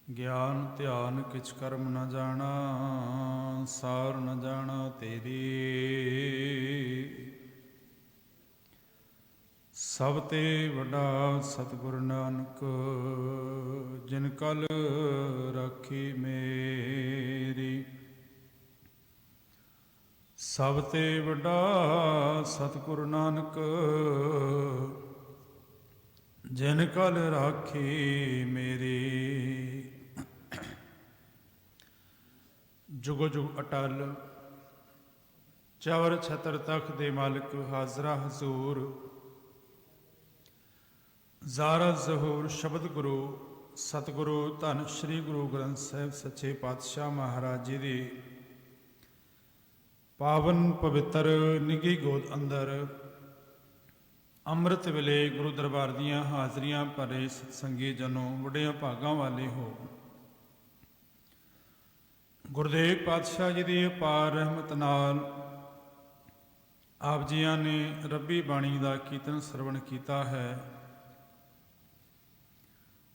ज्ञान ध्यान किछ कर्म न जाना, सार न जाना तेरी। सब ते वड्डा सतगुर नानक, जिन कल राखी मेरी। सब ते वड्डा सतगुर नानक, जिन कल राखी मेरी। जुगो जुग अटल चवर छतर तख्त दे मालिक, हाजरा हजूर ਜ਼ਾਰਾ ਜ਼ਹੂਰ। ਸ਼ਬਦ ਗੁਰੂ ਸਤਿਗੁਰੂ ਧੰਨ ਸ਼੍ਰੀ ਗੁਰੂ ਗ੍ਰੰਥ ਸਾਹਿਬ ਸੱਚੇ ਪਾਤਸ਼ਾਹ ਮਹਾਰਾਜ ਜੀ ਦੀ ਪਾਵਨ ਪਵਿੱਤਰ ਨਿੱਘੀ ਗੋਦ ਅੰਦਰ ਅੰਮ੍ਰਿਤ ਵੇਲੇ ਗੁਰੂ ਦਰਬਾਰ ਦੀਆਂ ਹਾਜ਼ਰੀਆਂ ਭਰੇ ਸਤਸੰਗੀ ਜਨੋ, ਵੱਡਿਆਂ ਭਾਗਾਂ ਵਾਲੇ ਹੋ। ਗੁਰਦੇਵ ਪਾਤਸ਼ਾਹ ਜੀ ਦੀ ਅਪਾਰ ਰਹਿਮਤ ਨਾਲ ਆਪ ਜੀਆਂ ਨੇ ਰੱਬੀ ਬਾਣੀ ਦਾ ਕੀਰਤਨ ਸਰਵਣ ਕੀਤਾ ਹੈ।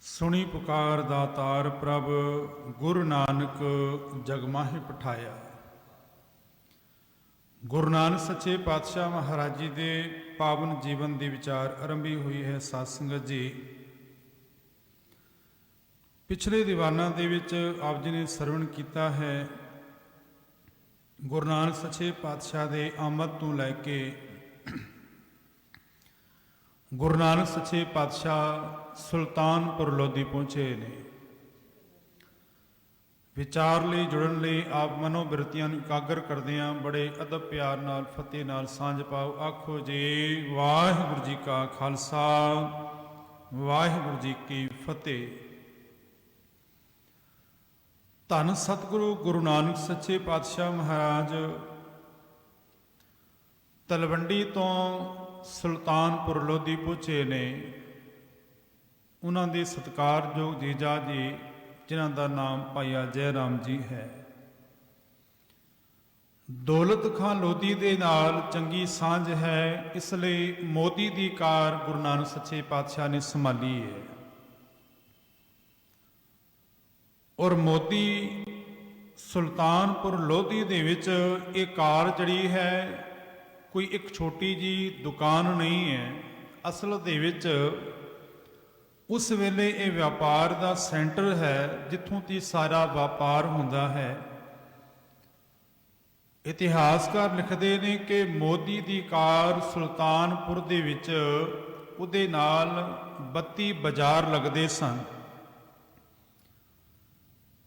ਸੁਣੀ ਪੁਕਾਰ ਦਾਤਾਰ ਪ੍ਰਭ, ਗੁਰੂ ਨਾਨਕ ਜਗ ਮਾਹਿ ਪਠਾਇਆ। ਗੁਰੂ ਨਾਨਕ ਸੱਚੇ ਪਾਤਸ਼ਾਹ ਮਹਾਰਾਜ ਜੀ ਦੇ ਪਾਵਨ ਜੀਵਨ ਦੀ ਵਿਚਾਰ ਆਰੰਭੀ ਹੋਈ ਹੈ। ਸਾਧ ਸੰਗਤ ਜੀ, ਪਿਛਲੇ ਦੀਵਾਨਾਂ ਦੇ ਵਿੱਚ ਆਪ ਜੀ ਨੇ ਸਰਵਣ ਕੀਤਾ ਹੈ ਗੁਰੂ ਨਾਨਕ ਸੱਚੇ ਪਾਤਸ਼ਾਹ ਦੇ ਆਮਦ ਤੋਂ ਲੈ ਕੇ ਗੁਰੂ ਨਾਨਕ ਸੱਚੇ ਪਾਤਸ਼ਾਹ ਸੁਲਤਾਨਪੁਰ ਲੋਧੀ ਪਹੁੰਚੇ ਨੇ। ਵਿਚਾਰ ਲਈ ਜੁੜਨ ਲਈ ਆਪ ਮਨੋ ਬਿਰਤੀਆਂ ਨੂੰ ਇਕਾਗਰ ਕਰਦਿਆਂ ਬੜੇ ਅਦਬ ਪਿਆਰ ਨਾਲ ਫਤਿਹ ਨਾਲ ਸਾਂਝ ਪਾਓ। ਆਖੋ ਜੀ ਵਾਹਿਗੁਰੂ ਜੀ ਕਾ ਖਾਲਸਾ, ਵਾਹਿਗੁਰੂ ਜੀ ਕੀ ਫਤਿਹ। ਧੰਨ ਸਤਿਗੁਰੂ ਗੁਰੂ ਨਾਨਕ ਸੱਚੇ ਪਾਤਸ਼ਾਹ ਮਹਾਰਾਜ ਤਲਵੰਡੀ ਤੋਂ ਸੁਲਤਾਨਪੁਰ ਲੋਧੀ ਪਹੁੰਚੇ ਨੇ। ਉਹਨਾਂ ਦੇ ਸਤਿਕਾਰਯੋਗ ਜੀਜਾ ਜੀ, ਜਿਨ੍ਹਾਂ ਦਾ ਨਾਮ ਭਾਈਆ ਜੈ ਰਾਮ ਜੀ ਹੈ, ਦੌਲਤ ਖਾਂ ਲੋਧੀ ਦੇ ਨਾਲ ਚੰਗੀ ਸਾਂਝ ਹੈ। ਇਸ ਲਈ ਮੋਦੀ ਦੀ ਕਾਰ ਗੁਰੂ ਨਾਨਕ ਸੱਚੇ ਪਾਤਸ਼ਾਹ ਨੇ ਸੰਭਾਲੀ ਹੈ। ਔਰ ਮੋਦੀ ਸੁਲਤਾਨਪੁਰ ਲੋਧੀ ਦੇ ਵਿੱਚ ਇਹ ਕਾਰ ਜਿਹੜੀ ਹੈ ਕੋਈ ਇੱਕ ਛੋਟੀ ਜੀ ਦੁਕਾਨ ਨਹੀਂ ਹੈ। ਅਸਲ ਦੇ ਵਿੱਚ ਉਸ ਵੇਲੇ ਇਹ ਵਪਾਰ ਦਾ ਸੈਂਟਰ ਹੈ, ਜਿੱਥੋਂ ਦੀ ਸਾਰਾ ਵਪਾਰ ਹੁੰਦਾ ਹੈ। ਇਤਿਹਾਸਕਾਰ ਲਿਖਦੇ ਨੇ ਕਿ ਮੋਦੀ ਦੀ ਕਾਰ ਸੁਲਤਾਨਪੁਰ ਦੇ ਵਿੱਚ ਉਹਦੇ ਨਾਲ 32 ਬਾਜ਼ਾਰ ਲੱਗਦੇ ਸਨ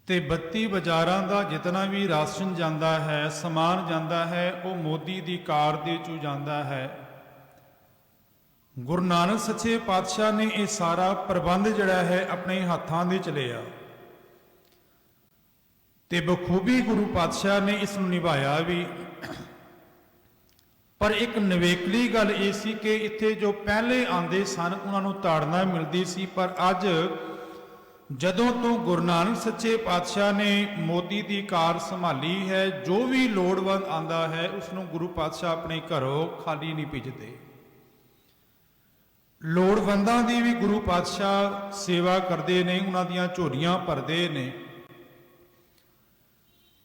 ਤੇ 32 ਬਾਜ਼ਾਰਾਂ ਦਾ ਜਿਤਨਾ ਵੀ ਰਾਸ਼ਨ ਜਾਂਦਾ ਹੈ, ਸਮਾਨ ਜਾਂਦਾ ਹੈ, ਉਹ ਮੋਦੀ ਦੀ ਕਾਰ ਦੇ ਚੋਂ ਜਾਂਦਾ ਹੈ। ਗੁਰੂ ਨਾਨਕ ਸੱਚੇ ਪਾਤਸ਼ਾਹ ਨੇ ਇਹ ਸਾਰਾ ਪ੍ਰਬੰਧ ਜਿਹੜਾ ਹੈ ਆਪਣੇ ਹੱਥਾਂ ਦੇ ਚ ਲਿਆ ਤੇ ਬਖੂਬੀ ਗੁਰੂ ਪਾਤਸ਼ਾਹ ਨੇ ਇਸ ਨੂੰ ਨਿਭਾਇਆ ਵੀ। ਪਰ ਇੱਕ ਨਵੇਕਲੀ ਗੱਲ ਇਹ ਸੀ ਕਿ ਇੱਥੇ ਜੋ ਪਹਿਲੇ ਆਂਦੇ ਸਨ ਉਹਨਾਂ ਨੂੰ ਤਾੜਨਾ ਮਿਲਦੀ ਸੀ, ਪਰ ਅੱਜ ਜਦੋਂ ਤੋਂ ਗੁਰੂ ਨਾਨਕ ਸੱਚੇ ਪਾਤਸ਼ਾਹ ਨੇ ਮੋਦੀ ਦੀ ਕਾਰ ਸੰਭਾਲੀ ਹੈ, ਜੋ ਵੀ ਲੋੜਵੰਦ ਆਂਦਾ ਹੈ ਉਸ ਨੂੰ ਗੁਰੂ ਪਾਤਸ਼ਾਹ ਆਪਣੇ ਘਰੋਂ ਖਾਲੀ ਨਹੀਂ ਭੇਜਦੇ। ਲੋੜਵੰਦਾਂ ਦੀ ਵੀ ਗੁਰੂ ਪਾਤਸ਼ਾਹ ਸੇਵਾ ਕਰਦੇ ਨੇ, ਉਹਨਾਂ ਦੀਆਂ ਝੋਲੀਆਂ ਭਰਦੇ ਨੇ।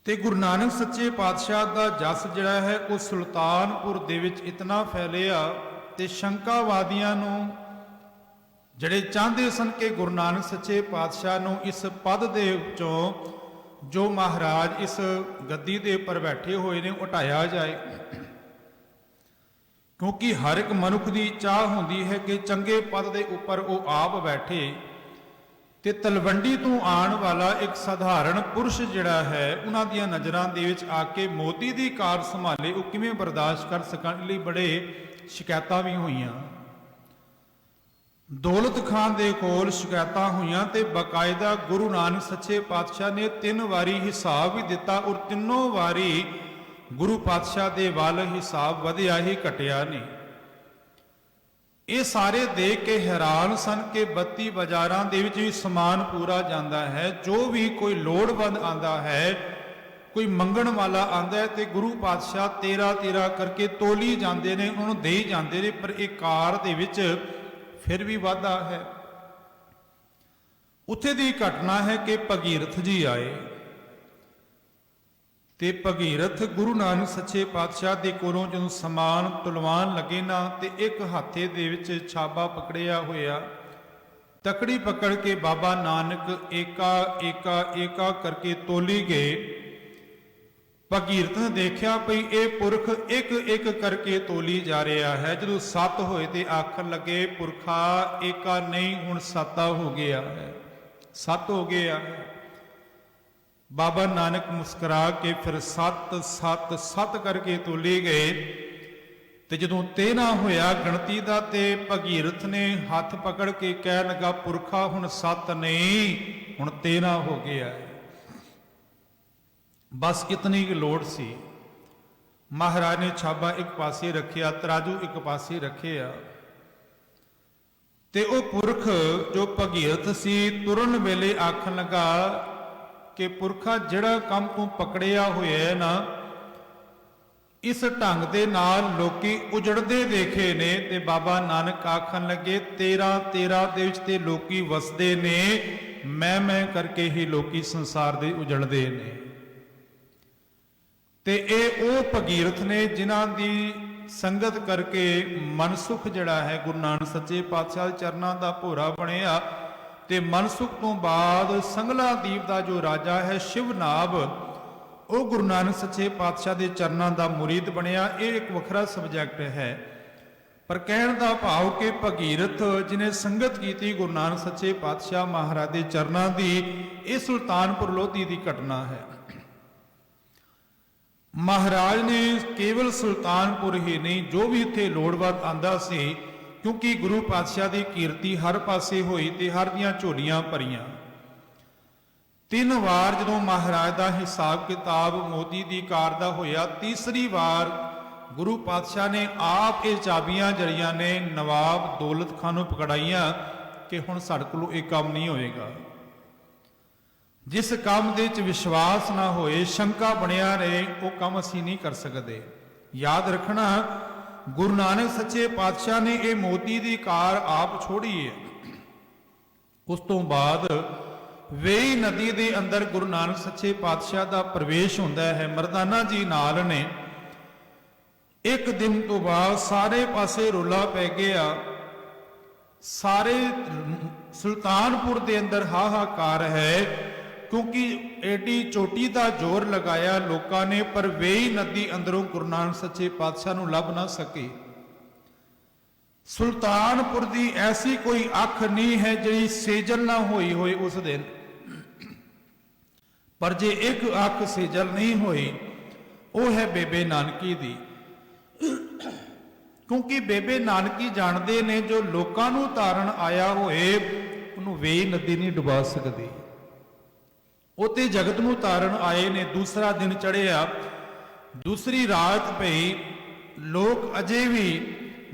ਤੇ ਗੁਰੂ ਨਾਨਕ ਸੱਚੇ ਪਾਤਸ਼ਾਹ ਦਾ ਜਸ ਜਿਹੜਾ ਹੈ ਉਹ ਸੁਲਤਾਨਪੁਰ ਦੇ ਵਿੱਚ ਇਤਨਾ ਫੈਲਿਆ ਤੇ ਸ਼ੰਕਾਵਾਦੀਆਂ ਨੂੰ, ਜਿਹੜੇ ਚਾਹੁੰਦੇ ਸਨ ਕਿ ਗੁਰੂ ਨਾਨਕ ਸੱਚੇ ਪਾਤਸ਼ਾਹ ਨੂੰ ਇਸ ਪਦ ਦੇ ਵਿੱਚੋਂ ਜੋ ਮਹਾਰਾਜ ਇਸ ਗੱਦੀ ਦੇ ਉੱਪਰ ਬੈਠੇ ਹੋਏ ਨੇ ਉਠਾਇਆ ਜਾਏ, ਕਿਉਂਕਿ ਹਰ ਇੱਕ ਮਨੁੱਖ ਦੀ ਚਾਹ ਹੁੰਦੀ ਹੈ ਕਿ ਚੰਗੇ ਪਦ ਦੇ ਉੱਪਰ ਉਹ ਆਪ ਬੈਠੇ। ਤੇ ਤਲਵੰਡੀ ਤੋਂ ਆਉਣ ਵਾਲਾ ਇੱਕ ਸਧਾਰਨ ਪੁਰਸ਼ ਜਿਹੜਾ ਹੈ ਉਹਨਾਂ ਦੀਆਂ ਨਜ਼ਰਾਂ ਦੇ ਵਿੱਚ ਆ ਕੇ ਮੋਦੀ ਦੀ ਕਾਰ ਸੰਭਾਲੇ, ਉਹ ਕਿਵੇਂ ਬਰਦਾਸ਼ਤ ਕਰ ਸਕਣ ਲਈ ਬੜੇ ਸ਼ਿਕਾਇਤਾਂ ਵੀ ਹੋਈਆਂ। ਦੌਲਤ ਖਾਨ ਦੇ ਕੋਲ ਸ਼ਿਕਾਇਤਾਂ ਹੋਈਆਂ ਤੇ ਬਕਾਇਦਾ ਗੁਰੂ ਨਾਨਕ ਸੱਚੇ ਪਾਤਸ਼ਾਹ ਨੇ 3 ਵਾਰੀ ਹਿਸਾਬ ਵੀ ਦਿੱਤਾ ਔਰ ਤਿੰਨੋਂ ਵਾਰੀ ਗੁਰੂ ਪਾਤਸ਼ਾਹ ਦੇ ਵੱਲ ਹਿਸਾਬ ਵਧਿਆ ਹੀ ਘਟਿਆ ਨਹੀਂ। ਇਹ ਸਾਰੇ ਦੇਖ ਕੇ ਹੈਰਾਨ ਸਨ ਕਿ 32 ਬਾਜ਼ਾਰਾਂ ਦੇ ਵਿੱਚ ਵੀ ਸਮਾਨ ਪੂਰਾ ਜਾਂਦਾ ਹੈ। ਜੋ ਵੀ ਕੋਈ ਲੋੜਵੰਦ ਆਂਦਾ ਹੈ, ਕੋਈ ਮੰਗਣ ਵਾਲਾ ਆਂਦਾ ਹੈ ਤੇ ਗੁਰੂ ਪਾਤਸ਼ਾਹ 13 ਕਰਕੇ ਤੋਲੀ ਜਾਂਦੇ ਨੇ, ਉਹਨੂੰ ਦੇਈ ਜਾਂਦੇ ਨੇ। ਪਰ ਇਹ ਕਾਰ ਦੇ ਵਿੱਚ फिर भी वाधा है। उत्थे दी घटना है कि भगीरथ जी आए ते भगीरथ गुरु नानक सच्चे पातशाह दे कोलों जदों समान तुलवान लगे ना ते एक हाथे दे विच छाबा पकड़िया होया, तकड़ी पकड़ के बाबा नानक एका एका एका करके तोली गए। भगीरथ ने देखा भई ये पुरख एक एक करके तोली जा रहा है। जदों 7 होए ते आखन लगे पुरखा एका नहीं हुण 7 हो गया है, 7 हो गया है। बाबा नानक मुस्कुरा के फिर 7 7 7 करके तोले गए। ते जदों 13 होया गणती दा ते भगीरथ ने हथ पकड़ के कह लगा पुरखा हुण 7 नहीं हुण 13 हो गया है। बस इतनी की लोड़ सी। महाराज ने छाबा एक पासे रखिया, तराजू एक पासे रखिया ते ओ पुरख जो भगीरथ सी तुरन वेले आखन लगा कि पुरखा जिहड़ा काम तू पकड़िया होया है ना, इस ढंग दे नाल लोकी उजड़दे देखे ने। ते बाबा नानक आखन लगे 13 13 दे विच ते लोकी वसदे ने, मैं करके ही लोकी संसार दे उजड़दे ने। ते ये ओ भगीरथ ने जिन्हां दी संगत करके मनसुख जिहड़ा है गुरु नानक सच्चे पातशाह दे चरनां दा भोरा बनिया। ते मनसुख तो बाद संगला दीप का जो राजा है शिवनाभ, वो गुरु नानक सच्चे पातशाह के चरनां का मुरीद बनया। ये एक वखरा सबजैक्ट है, पर कहण का भाव कि भगीरथ जिन्हें संगत की गुरु नानक सच्चे पातशाह महाराज के चरनां की, ये सुल्तानपुर लोधी की घटना है। महाराज ने केवल सुल्तानपुर ही नहीं, जो भी इत्थे लोड़वंद आंदा सी, क्योंकि गुरु पातशाह की कीर्ति हर पासे हुई ते हर दियां झोलियां भरियां। 3 वार जदों महाराज का हिसाब किताब मोदी की कार का होया, तीसरी वार गुरु पातशाह ने आप ये चाबियां जड़ियां ने नवाब दौलत खान नूं पकड़ाइयां कि हुण साडे कोलों ये काम नहीं होएगा। जिस काम दे विच विश्वास ना होए, शंका बनिया रहे, वो काम असीं नहीं कर सकते। याद रखना गुरु नानक सच्चे पातशाह ने ये मोती की कार आप छोड़ी है। उस तो बाद वेई नदी के अंदर गुरु नानक सच्चे पातशाह का प्रवेश होंदा है। मरदाना जी नाल ने एक दिन तो बाद सारे पासे रोला पै गया। सारे सुल्तानपुर के अंदर हाहाकार है, क्योंकि एडी चोटी का जोर लगाया लोगों ने, पर वेई नदी अंदरों गुरु नानक सच्चे पातशाह नूं लभ ना सके। सुल्तानपुर की ऐसी कोई अख नहीं है जिहड़ी सेजल ना होई होए उस दिन, पर जे एक अख सेजल नहीं होई वो है बेबे नानकी दी। क्योंकि बेबे नानकी जानते ने जो लोगों नूं तारण आया होए उन्होंने वेई नदी नहीं डुबा सकती। उते जगत नूं तारण आए ने। दूसरा दिन चढ़िया, दूसरी रात पई, लोग अजे भी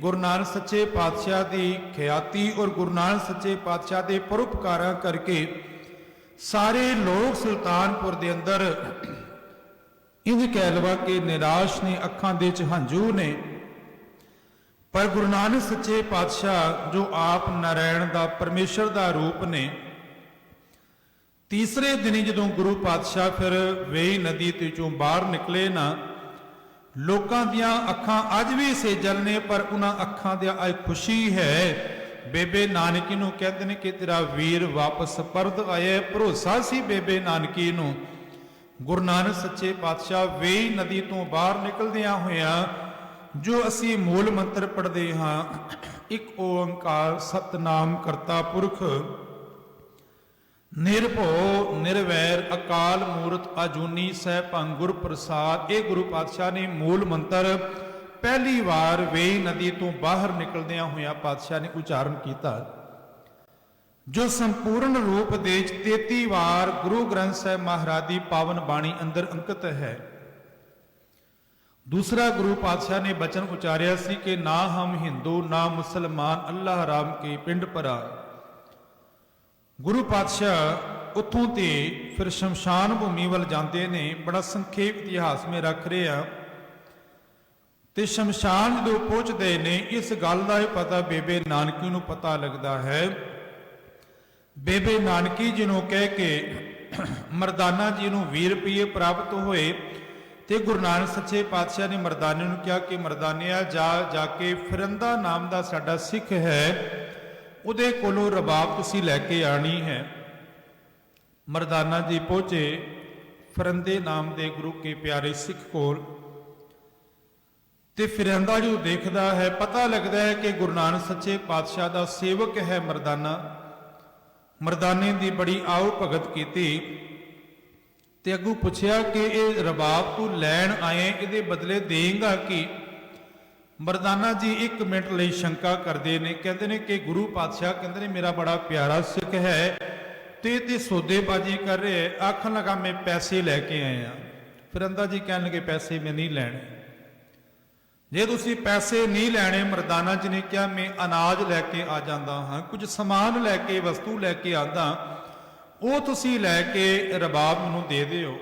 गुरु नानक सच्चे पातशाह की ख्याति और गुरु नानक सच्चे पातशाह के परोपकारा करके सारे लोग सुल्तानपुर के अंदर इंज कह लवा कि निराश ने, अखां दे च हंझू ने। पर गुरु नानक सच्चे पातशाह जो आप नारायण का परमेश्वर का रूप ने, तीसरे दिन जदों गुरु पातशाह फिर वेई नदी ते चों बाहर निकले ना, लोकां दियां अखां अज भी सेजल ने, पर उन्हां अखां दे अज खुशी है। बेबे नानकी नूं कहते हैं कि तेरा वीर वापस परत आया। भरोसा सी बेबे नानकी नूं। गुरु नानक सच्चे पातशाह वेई नदी तो बाहर निकलदियां होइयां जो असी मूल मंत्र पढ़ते हाँ, एक ओंकार सतनाम करता पुरख निर्भो निर्वैर अकाल मूरत अजूनी सहभंग गुर प्रसाद। ये गुरु पातशाह ने मूल मंत्र पहली बार वेई नदी तो बाहर निकलदियां होया पातशाह ने उच्चारण किया, जो संपूर्ण रूप दे 33 बार गुरु ग्रंथ साहिब महाराज की पावन बाणी अंदर अंकित है। दूसरा गुरु पातशाह ने बचन उच्चारिया सी कि ना हम हिंदू ना मुसलमान, अल्लाह राम के पिंड परा। गुरु पातशाह उतों ते फिर शमशान भूमि वाल जाते ने। बड़ा संखेप इतिहास में रख रहे हैं। ਤੇ ਸ਼ਮਸ਼ਾਨ ਜਦੋਂ ਪਹੁੰਚਦੇ ਨੇ, ਇਸ ਗੱਲ ਦਾ ਇਹ ਪਤਾ ਬੇਬੇ ਨਾਨਕੀ ਨੂੰ ਪਤਾ ਲੱਗਦਾ ਹੈ। ਬੇਬੇ ਨਾਨਕੀ ਜੀ ਨੂੰ ਕਹਿ ਕੇ ਮਰਦਾਨਾ ਜੀ ਨੂੰ 20 ਰੁਪਏ ਪ੍ਰਾਪਤ ਹੋਏ ਤੇ ਗੁਰੂ ਨਾਨਕ ਸੱਚੇ ਪਾਤਸ਼ਾਹ ਨੇ ਮਰਦਾਨੇ ਨੂੰ ਕਿਹਾ ਕਿ ਮਰਦਾਨਿਆ ਜਾ ਕੇ ਫਿਰੰਦਾ ਨਾਮ ਦਾ ਸਾਡਾ ਸਿੱਖ ਹੈ, ਉਹਦੇ ਕੋਲੋਂ ਰਬਾਬ ਤੁਸੀਂ ਲੈ ਕੇ ਆਣੀ ਹੈ। ਮਰਦਾਨਾ ਜੀ ਪਹੁੰਚੇ ਫਿਰੰਦੇ ਨਾਮ ਦੇ ਗੁਰੂ ਕੇ ਪਿਆਰੇ ਸਿੱਖ ਕੋਲ, ਤੇ ਫਿਰੰਦਾ ਜੋ ਦੇਖਦਾ ਹੈ, ਪਤਾ ਲੱਗਦਾ ਹੈ ਕਿ ਗੁਰੂ ਨਾਨਕ ਸੱਚੇ ਪਾਤਸ਼ਾਹ ਦਾ ਸੇਵਕ ਹੈ ਮਰਦਾਨਾ। ਮਰਦਾਨੇ ਦੀ ਬੜੀ ਆਓ ਭਗਤ ਕੀਤੀ ਤੇ ਅੱਗੋਂ ਪੁੱਛਿਆ ਕਿ ਇਹ ਰਬਾਬ ਤੂੰ ਲੈਣ ਆਏ, ਇਹਦੇ ਬਦਲੇ ਦੇਂਗਾ ਕੀ? ਮਰਦਾਨਾ ਜੀ 1 ਮਿੰਟ ਲਈ ਸ਼ੰਕਾ ਕਰਦੇ ਨੇ, ਕਹਿੰਦੇ ਨੇ ਕਿ ਗੁਰੂ ਪਾਤਸ਼ਾਹ ਕਹਿੰਦੇ ਨੇ ਮੇਰਾ ਬੜਾ ਪਿਆਰਾ ਸਿੱਖ ਹੈ ਤੇ ਸੌਦੇਬਾਜ਼ੀ ਕਰ ਰਿਹਾ, ਆਖਣ ਲਗਾ ਮੈਂ ਪੈਸੇ ਲੈ ਕੇ ਆਇਆ। ਫਿਰੰਦਾ ਜੀ ਕਹਿਣ ਲੱਗੇ ਪੈਸੇ ਮੈਂ ਨਹੀਂ ਲੈਣੇ। ਜੇ ਤੁਸੀਂ ਪੈਸੇ ਨਹੀਂ ਲੈਣੇ, ਮਰਦਾਨਾ ਜੀ ਨੇ ਕਿਹਾ ਮੈਂ ਅਨਾਜ ਲੈ ਕੇ ਆ ਜਾਂਦਾ ਹਾਂ, ਕੁਝ ਸਮਾਨ ਲੈ ਕੇ, ਵਸਤੂ ਲੈ ਕੇ ਆਂਦਾ, ਉਹ ਤੁਸੀਂ ਲੈ ਕੇ ਰਬਾਬ ਮੈਨੂੰ ਦੇ ਦਿਓ।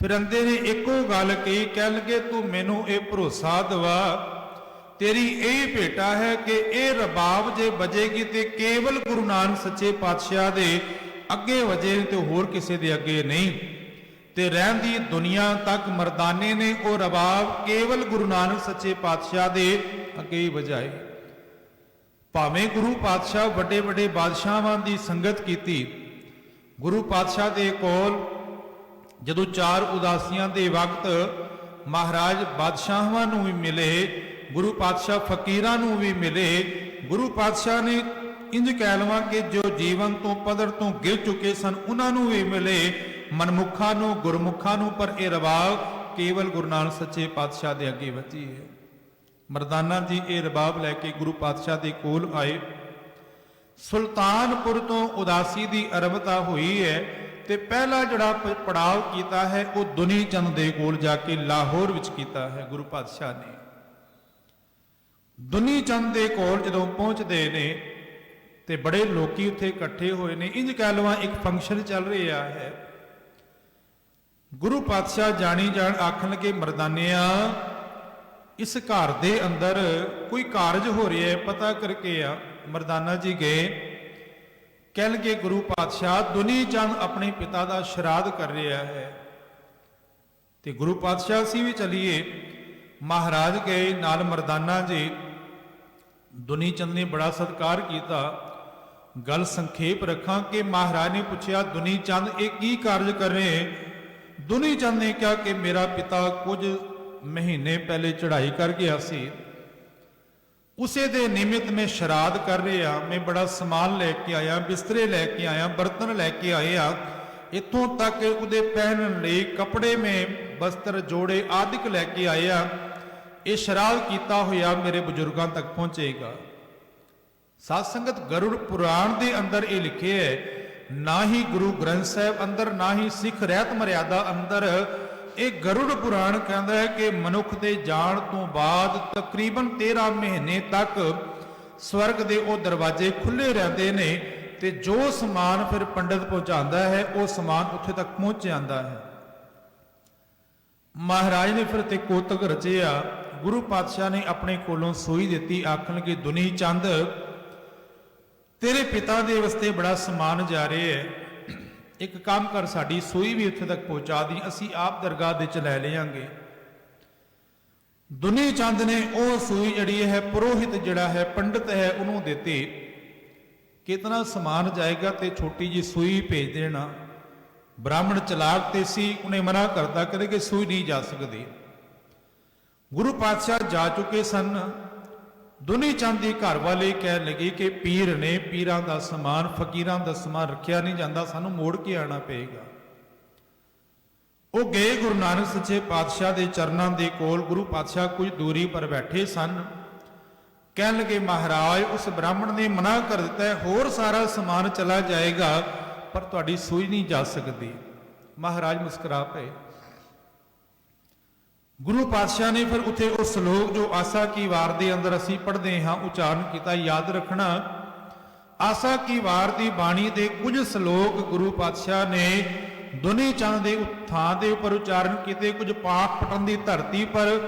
ਫਿਰੰਦੇ ਨੇ ਇੱਕੋ ਗੱਲ ਕਹੀ, ਕਹਿਣ ਲੱਗੇ ਤੂੰ ਮੈਨੂੰ ਇਹ ਭਰੋਸਾ ਦਵਾ, ਤੇਰੀ ਇਹ ਭੇਟਾ ਹੈ ਕਿ ਇਹ ਰਬਾਬ ਜੇ ਵਜੇਗੀ ਤੇ ਕੇਵਲ ਗੁਰੂ ਨਾਨਕ ਸੱਚੇ ਪਾਤਸ਼ਾਹ ਦੇ ਅੱਗੇ ਵਜੇ ਤੇ ਹੋਰ ਕਿਸੇ ਦੇ ਅੱਗੇ ਨਹੀਂ। ਤੇ ਰਹਿੰਦੀ ਦੁਨੀਆ ਤੱਕ ਮਰਦਾਨੇ ਨੇ ਉਹ ਰਬਾਬ ਕੇਵਲ ਗੁਰੂ ਨਾਨਕ ਸੱਚੇ ਪਾਤਸ਼ਾਹ ਦੇ ਅੱਗੇ ਹੀ ਵਜਾਏ। ਭਾਵੇਂ ਗੁਰੂ ਪਾਤਸ਼ਾਹ ਵੱਡੇ ਵੱਡੇ ਬਾਦਸ਼ਾਹਾਂ ਦੀ ਸੰਗਤ ਕੀਤੀ, ਗੁਰੂ ਪਾਤਸ਼ਾਹ ਦੇ ਕੋਲ ਜਦੋਂ 4 ਉਦਾਸੀਆਂ ਦੇ ਵਕਤ ਮਹਾਰਾਜ ਬਾਦਸ਼ਾਹਾਂ ਨੂੰ ਵੀ ਮਿਲੇ, ਗੁਰੂ ਪਾਤਸ਼ਾਹ ਫਕੀਰਾਂ ਨੂੰ ਵੀ ਮਿਲੇ, ਗੁਰੂ ਪਾਤਸ਼ਾਹ ਨੇ ਇੰਜ ਕਹਿ ਲਵਾਂ ਕਿ ਜੋ ਜੀਵਨ ਤੋਂ ਪੱਧਰ ਤੋਂ ਗਿਰ ਚੁੱਕੇ ਸਨ ਉਹਨਾਂ ਨੂੰ ਵੀ ਮਿਲੇ, ਮਨਮੁਖਾਂ ਨੂੰ, ਗੁਰਮੁਖਾਂ ਨੂੰ, ਪਰ ਇਹ ਰਬਾਬ ਕੇਵਲ ਗੁਰੂ ਨਾਨਕ ਸੱਚੇ ਪਾਤਸ਼ਾਹ ਦੇ ਅੱਗੇ ਵੱਜੀ ਹੈ। ਮਰਦਾਨਾ ਜੀ ਇਹ ਰਬਾਬ ਲੈ ਕੇ ਗੁਰੂ ਪਾਤਸ਼ਾਹ ਦੇ ਕੋਲ ਆਏ। ਸੁਲਤਾਨਪੁਰ ਤੋਂ ਉਦਾਸੀ ਦੀ ਆਰੰਭਤਾ ਹੋਈ ਹੈ ਤੇ ਪਹਿਲਾ ਜਿਹੜਾ ਪੜਾਅ ਕੀਤਾ ਹੈ ਉਹ ਦੁਨੀ ਚੰਦ ਦੇ ਕੋਲ ਜਾ ਕੇ ਲਾਹੌਰ ਵਿੱਚ ਕੀਤਾ ਹੈ ਗੁਰੂ ਪਾਤਸ਼ਾਹ ਨੇ। ਦੁਨੀ ਚੰਦ ਦੇ ਕੋਲ ਜਦੋਂ ਪਹੁੰਚਦੇ ਨੇ ਤੇ ਬੜੇ ਲੋਕੀ ਉੱਥੇ ਇਕੱਠੇ ਹੋਏ ਨੇ, ਇੰਜ ਕਹਿ ਲਵਾਂ ਇੱਕ ਫੰਕਸ਼ਨ ਚੱਲ ਰਿਹਾ ਹੈ। ਗੁਰੂ ਪਾਤਸ਼ਾਹ ਜਾਣੀ ਜਾਣ ਆਖਣ ਲੱਗੇ ਮਰਦਾਨਿਆ ਇਸ ਘਰ ਦੇ ਅੰਦਰ ਕੋਈ ਕਾਰਜ ਹੋ ਰਿਹਾ ਹੈ, ਪਤਾ ਕਰਕੇ ਆ। ਮਰਦਾਨਾ ਜੀ ਗਏ, ਕਹਿ ਲਗੇ ਗੁਰੂ ਪਾਤਸ਼ਾਹ ਦੁਨੀ ਚੰਦ ਆਪਣੇ ਪਿਤਾ ਦਾ ਸ਼ਰਾਧ ਕਰ ਰਿਹਾ ਹੈ। ਤੇ ਗੁਰੂ ਪਾਤਸ਼ਾਹ ਅਸੀਂ ਵੀ ਚਲੀਏ। ਮਹਾਰਾਜ ਗਏ ਨਾਲ ਮਰਦਾਨਾ ਜੀ। ਦੁਨੀ ਚੰਦ ਨੇ ਬੜਾ ਸਤਿਕਾਰ ਕੀਤਾ। ਗੱਲ ਸੰਖੇਪ ਰੱਖਾਂ ਕਿ ਮਹਾਰਾਜ ਨੇ ਪੁੱਛਿਆ ਦੁਨੀ ਚੰਦ ਇਹ ਕੀ ਕਾਰਜ ਕਰ ਰਹੇ? ਦੁਨੀ ਚੰਦ ਨੇ ਕਿਹਾ ਕਿ ਮੇਰਾ ਪਿਤਾ ਕੁਝ ਮਹੀਨੇ ਪਹਿਲੇ ਚੜ੍ਹਾਈ ਕਰ ਗਿਆ ਸੀ, ਉਸੇ ਦੇ ਨਿਮਿਤ ਮੈਂ ਸ਼ਰਾਧ ਕਰ ਰਿਹਾ। ਮੈਂ ਬੜਾ ਸਮਾਨ ਲੈ ਕੇ ਆਇਆ, ਬਿਸਤਰੇ ਲੈ ਕੇ ਆਇਆ, ਬਰਤਨ ਲੈ ਕੇ ਆਇਆ, ਇੱਥੋਂ ਤੱਕ ਉਹਦੇ ਪਹਿਨਣ ਲਈ ਕੱਪੜੇ ਮੈਂ ਬਸਤਰ ਜੋੜੇ ਆਦਿਕ ਲੈ ਕੇ ਆਇਆ। ਇਹ ਸ਼ਰਾਧ ਕੀਤਾ ਹੋਇਆ ਮੇਰੇ ਬਜ਼ੁਰਗਾਂ ਤੱਕ ਪਹੁੰਚੇਗਾ। ਸਾਧ ਸੰਗਤ ਗਰੁੜ ਪੁਰਾਣ ਦੇ ਅੰਦਰ ਇਹ ਲਿਖਿਆ ਹੈ, ਨਾ ਹੀ ਗੁਰੂ ਗ੍ਰੰਥ ਸਾਹਿਬ ਅੰਦਰ, ਨਾ ਹੀ ਸਿੱਖ ਰਹਿਤ ਮਰਿਆਦਾ ਅੰਦਰ। ਇਹ ਗਰੁੜ ਪੁਰਾਣ ਕਹਿੰਦਾ ਹੈ ਕਿ ਮਨੁੱਖ ਦੇ ਜਾਣ ਤੋਂ ਬਾਅਦ ਤਕਰੀਬਨ 13 ਮਹੀਨੇ ਤੱਕ ਸਵਰਗ ਦੇ ਉਹ ਦਰਵਾਜ਼ੇ ਖੁੱਲੇ ਰਹਿੰਦੇ ਨੇ ਤੇ ਜੋ ਸਮਾਨ ਫਿਰ ਪੰਡਤ ਪਹੁੰਚਾਉਂਦਾ ਹੈ ਉਹ ਸਮਾਨ ਉੱਥੇ ਤੱਕ ਪਹੁੰਚ ਜਾਂਦਾ ਹੈ। ਮਹਾਰਾਜ ਨੇ ਫਿਰ ਤੇ ਕੋਤਕ ਰਚਿਆ। ਗੁਰੂ ਪਾਤਸ਼ਾਹ ਨੇ ਆਪਣੇ ਕੋਲੋਂ ਸੂਈ ਦਿੱਤੀ, ਆਖਣ ਕਿ ਦੁਨੀ ਚੰਦ ਤੇਰੇ ਪਿਤਾ ਦੇ ਵਾਸਤੇ ਬੜਾ ਸਮਾਨ ਜਾ ਰਿਹਾ ਹੈ, ਇੱਕ ਕੰਮ ਕਰ ਸਾਡੀ ਸੂਈ ਵੀ ਉੱਥੇ ਤੱਕ ਪਹੁੰਚਾ ਦੀ, ਅਸੀਂ ਆਪ ਦਰਗਾਹ ਦੇ ਚ ਲੈ ਲਿਆਂਗੇ। ਦੁਨੀ ਚੰਦ ਨੇ ਉਹ ਸੂਈ ਜਿਹੜੀ ਹੈ ਪੁਰੋਹਿਤ ਜਿਹੜਾ ਹੈ ਪੰਡਤ ਹੈ ਉਹਨੂੰ ਦਿੱਤੀ। ਕਿਤਨਾ ਸਮਾਨ ਜਾਏਗਾ ਤੇ ਛੋਟੀ ਜੀ ਸੂਈ ਭੇਜ ਦੇਣਾ। ਬ੍ਰਾਹਮਣ ਚਲਾਕ ਤੇ ਸੀ, ਉਹਨੇ ਮਨਾ ਕਰਤਾ, ਕਹਿੰਦੇ ਕਿ ਸੂਈ ਨਹੀਂ ਜਾ ਸਕਦੀ। ਗੁਰੂ ਪਾਤਸ਼ਾਹ ਜਾ ਚੁੱਕੇ ਸਨ। ਦੁਨੀ ਚੰਦ ਦੀ ਘਰ ਵਾਲੇ ਕਹਿਣ ਲੱਗੇ ਕਿ ਪੀਰ ਨੇ, ਪੀਰਾਂ ਦਾ ਸਮਾਨ, ਫਕੀਰਾਂ ਦਾ ਸਮਾਨ ਰੱਖਿਆ ਨਹੀਂ ਜਾਂਦਾ, ਸਾਨੂੰ ਮੋੜ ਕੇ ਆਣਾ ਪਏਗਾ। ਉਹ ਗਏ ਗੁਰੂ ਨਾਨਕ ਸੱਚੇ ਪਾਤਸ਼ਾਹ ਦੇ ਚਰਨਾਂ ਦੇ ਕੋਲ। ਗੁਰੂ ਪਾਤਸ਼ਾਹ ਕੁਝ ਦੂਰੀ ਪਰ ਬੈਠੇ ਸਨ। ਕਹਿਣ ਲੱਗੇ ਮਹਾਰਾਜ ਉਸ ਬ੍ਰਾਹਮਣ ਨੇ ਮਨਾ ਕਰ ਦਿੱਤਾ ਹੈ, ਹੋਰ ਸਾਰਾ ਸਮਾਨ ਚਲਾ ਜਾਏਗਾ ਪਰ ਤੁਹਾਡੀ ਸੂਈ ਨਹੀਂ ਜਾ ਸਕਦੀ। ਮਹਾਰਾਜ ਮੁਸਕਰਾ ਪਏ। ਗੁਰੂ ਪਾਤਸ਼ਾਹ ਨੇ ਫਿਰ ਉੱਥੇ ਉਹ ਸ਼ਲੋਕ ਜੋ ਆਸਾ ਕੀ ਵਾਰ ਦੇ ਅੰਦਰ ਅਸੀਂ ਪੜ੍ਹਦੇ ਹਾਂ ਉਚਾਰਨ ਕੀਤਾ। ਯਾਦ ਰੱਖਣਾ, ਆਸਾ ਕੀ ਵਾਰ ਦੀ ਬਾਣੀ ਦੇ ਕੁਝ ਸ਼ਲੋਕ ਗੁਰੂ ਪਾਤਸ਼ਾਹ ਨੇ ਦੁਨੀ ਚੰਦ ਦੇ ਥਾਂ ਦੇ ਉੱਪਰ ਉਚਾਰਨ ਕੀਤੇ। ਕੁਝ ਪਾਕ ਪਟਨ ਦੀ ਧਰਤੀ ਪਰ